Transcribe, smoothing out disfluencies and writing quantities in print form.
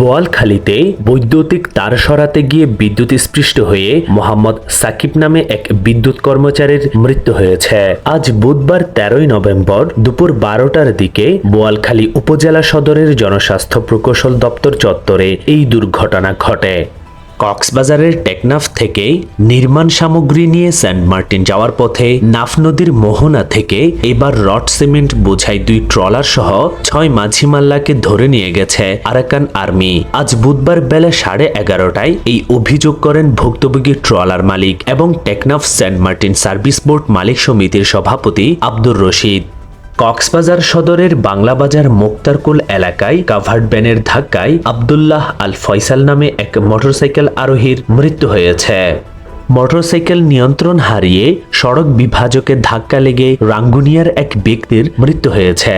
বোয়ালখালীতে বৈদ্যুতিক তার সরাতে গিয়ে বিদ্যুৎস্পৃষ্ট হয়ে মোহাম্মদ সাকিব নামে এক বিদ্যুৎ কর্মচারীর মৃত্যু হয়েছে। আজ বুধবার 13 নভেম্বর দুপুর 12টার দিকে বোয়ালখালী উপজেলা সদরের জনস্বাস্থ্য প্রকৌশল দপ্তর চত্বরে এই দুর্ঘটনা ঘটে। কক্সবাজারের টেকনাফ থেকে নির্মাণ সামগ্রী নিয়ে সেন্ট মার্টিন যাওয়ার পথে নাফ নদীর মোহনা থেকে এবার রড সিমেন্ট বোঝাই 2 ট্রলার সহ 6 মাঝি মাল্লাকে ধরে নিয়ে গেছে আরাকান আর্মি। আজ বুধবার বেলা 11:30টায় এই অভিযোগ করেন ভুক্তভোগী ট্রলার মালিক এবং Teknaf Saint Martin service board মালিক সমিতির সভাপতি আব্দুর রশিদ। কক্সবাজার সদরের বাংলাবাজার মুক্তারকুল এলাকায় কাভার্ড ভ্যানের ধাক্কায় আব্দুল্লাহ আল ফয়সাল নামে এক মোটরসাইকেল আরোহীর মৃত্যু হয়েছে। মোটরসাইকেল নিয়ন্ত্রণ হারিয়ে সড়ক বিভাজকে ধাক্কা লেগে রাঙ্গুনিয়ার এক ব্যক্তির মৃত্যু হয়েছে।